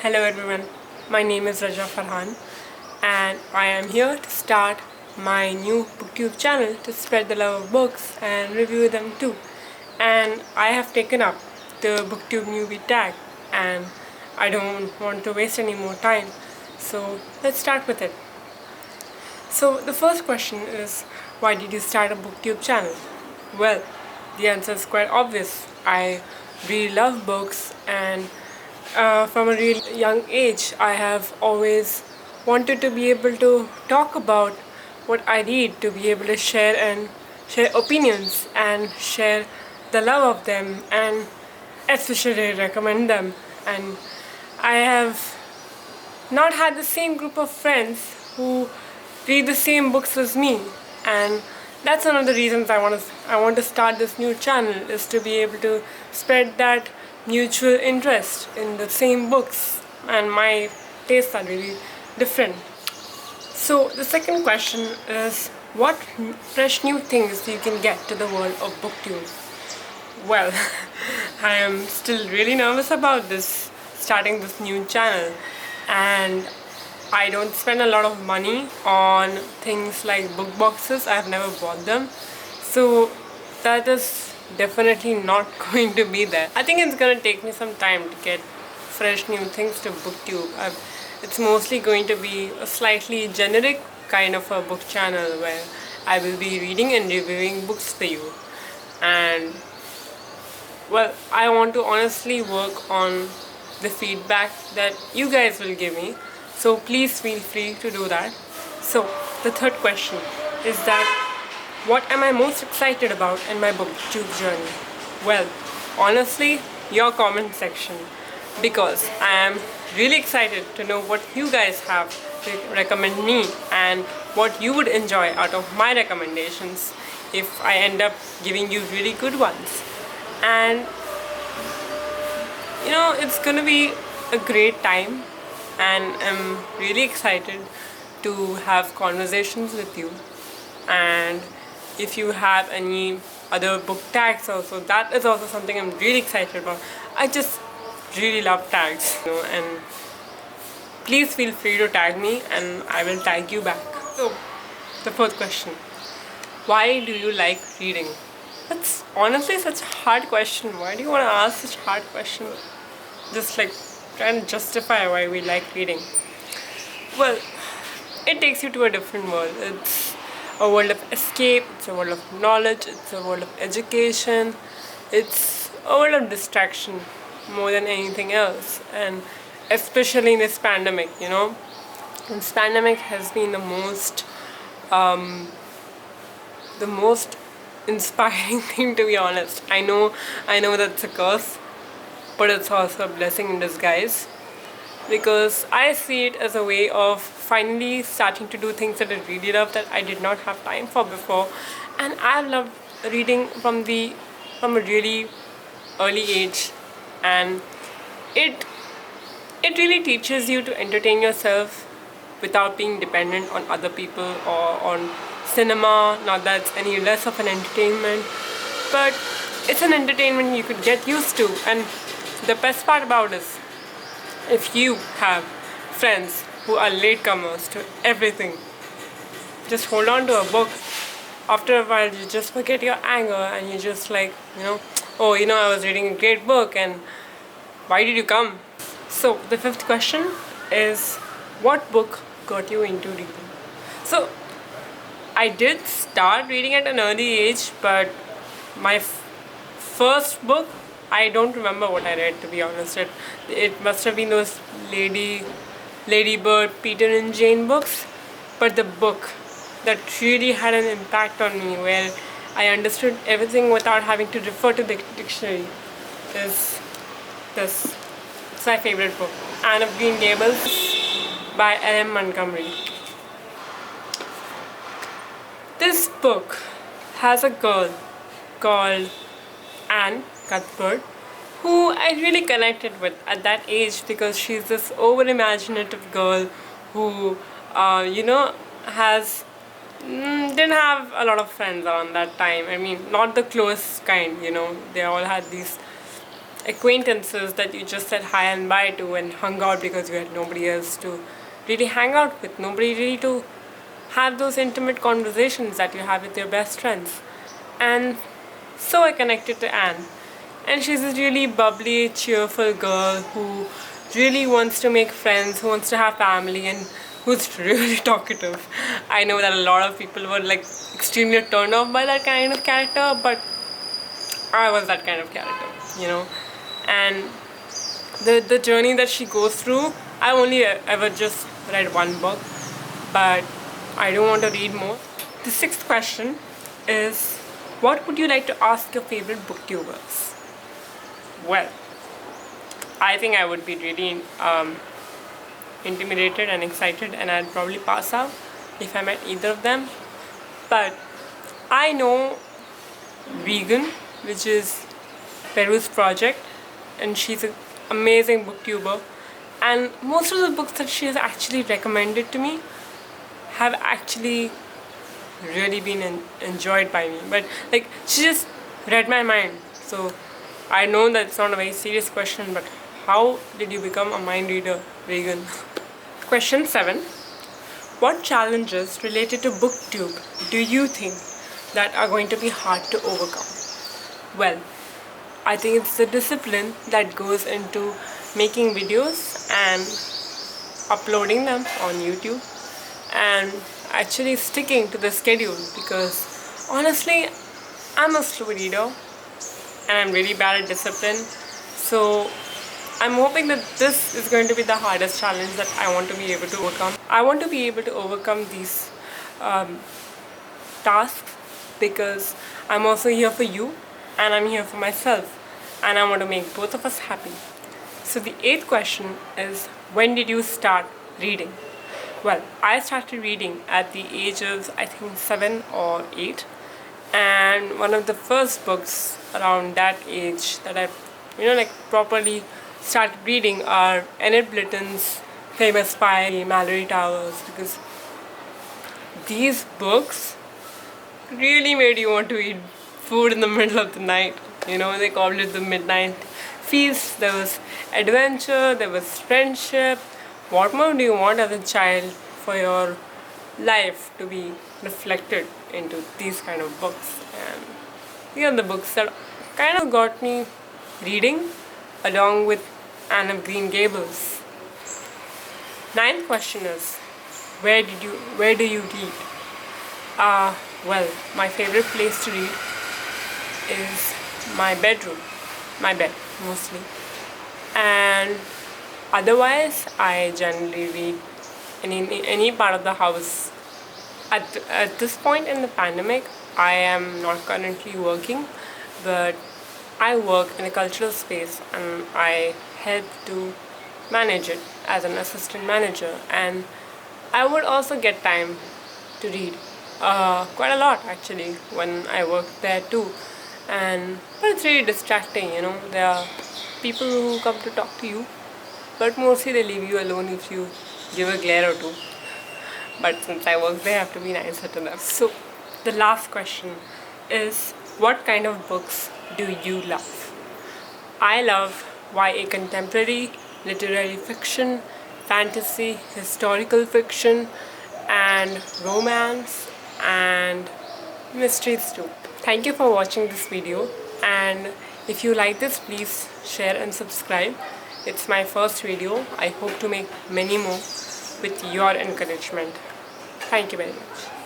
Hello everyone, my name is Raja Farhan and I am here to start my new Booktube channel to spread the love of books and review them too. And I have taken up the Booktube Newbie Tag and I don't want to waste any more time. So let's start with it. So the first question is, why did you start a Booktube channel? Well, the answer is quite obvious. I really love books and from a really young age, I have always wanted to be able to talk about what I read, to be able to share opinions and share the love of them and especially recommend them. And I have not had the same group of friends who read the same books as me, and that's one of the reasons I want to start this new channel, is to be able to spread that mutual interest in the same books, and my tastes are really different. So the second question is, what fresh new things you can get to the world of Booktube? Well, I am still really nervous about starting this new channel, and I don't spend a lot of money on things like book boxes. I've never bought them, so that is definitely not going to be there. I think it's gonna take me some time to get fresh new things to Booktube. It's mostly going to be a slightly generic kind of a book channel where I will be reading and reviewing books for you. And well, I want to honestly work on the feedback that you guys will give me, so please feel free to do that. So the third question is that, what am I most excited about in my Booktube journey? Well, honestly, your comment section, because I am really excited to know what you guys have to recommend me and what you would enjoy out of my recommendations if I end up giving you really good ones. And it's gonna be a great time, and I'm really excited to have conversations with you. And if you have any other book tags also, that is also something I'm really excited about. I just really love tags, and please feel free to tag me and I will tag you back. So the fourth question, why do you like reading? That's honestly such a hard question. Why do you want to ask such hard questions? Just like trying to justify why we like reading. Well, it takes you to a different world. It's a world of escape, it's a world of knowledge, it's a world of education, it's a world of distraction more than anything else. And especially in this pandemic, this pandemic has been the most inspiring thing, to be honest. I know that's a curse, but it's also a blessing in disguise, because I see it as a way of finally starting to do things that I really love, that I did not have time for before. And I loved reading from a really early age, and it really teaches you to entertain yourself without being dependent on other people or on cinema. Not that it's any less of an entertainment, but it's an entertainment you could get used to. And the best part about it is, if you have friends who are latecomers to everything, just hold on to a book. After a while, you just forget your anger and you just like, I was reading a great book, and why did you come? So the fifth question is, what book got you into reading? So I did start reading at an early age, but my first book, I don't remember what I read, to be honest. It must have been those Ladybird, Peter and Jane books. But the book that really had an impact on me, where I understood everything without having to refer to the dictionary, is this. It's my favorite book, Anne of Green Gables by L.M. Montgomery. This book has a girl called Anne Cuthbert, who I really connected with at that age, because she's this over-imaginative girl who, didn't have a lot of friends around that time. I mean, not the close kind, they all had these acquaintances that you just said hi and bye to and hung out because you had nobody else to really hang out with, nobody really to have those intimate conversations that you have with your best friends. And so I connected to Anne. And she's a really bubbly, cheerful girl who really wants to make friends, who wants to have family, and who's really talkative. I know that a lot of people were like extremely turned off by that kind of character, but I was that kind of character, you know. And the journey that she goes through, I only ever just read one book, but I don't want to read more. The sixth question is, what would you like to ask your favorite booktubers? Well, I think I would be really intimidated and excited, and I'd probably pass out if I met either of them. But I know Vegan, which is Peru's project, and she's an amazing booktuber, and most of the books that she has actually recommended to me have actually really been enjoyed by me. But like, she just read my mind. So I know that it's not a very serious question, but how did you become a mind reader, Vegan? Question 7. What challenges related to Booktube do you think that are going to be hard to overcome? Well, I think it's the discipline that goes into making videos and uploading them on YouTube and actually sticking to the schedule, because honestly, I'm a slow reader and I'm really bad at discipline. So I'm hoping that this is going to be the hardest challenge that I want to be able to overcome. I want to be able to overcome these tasks because I'm also here for you and I'm here for myself, and I want to make both of us happy. So the 8th question is, when did you start reading? Well, I started reading at the age of, I think, 7 or 8, and one of the first books around that age that I properly started reading are Enid Blyton's Famous Spy, Mallory Towers, because these books really made you want to eat food in the middle of the night. They called it the midnight feast. There was adventure, there was friendship. What more do you want as a child for your life to be reflected into these kind of books? And these are the books that kind of got me reading, along with Anne of Green Gables. 9th question is, where do you read? Well, my favorite place to read is my bedroom, my bed mostly, and otherwise I generally read in any part of the house. At this point in the pandemic, I am not currently working, but I work in a cultural space and I help to manage it as an assistant manager, and I would also get time to read quite a lot actually when I work there too. But it's really distracting. There are people who come to talk to you, but mostly they leave you alone if you give a glare or two. But since I work there, I have to be nicer to them. So the last question is, what kind of books do you love? I love YA contemporary, literary fiction, fantasy, historical fiction, and romance, and mysteries too. Thank you for watching this video, and if you like this, please share and subscribe. It's my first video. I hope to make many more with your encouragement. Thank you very much.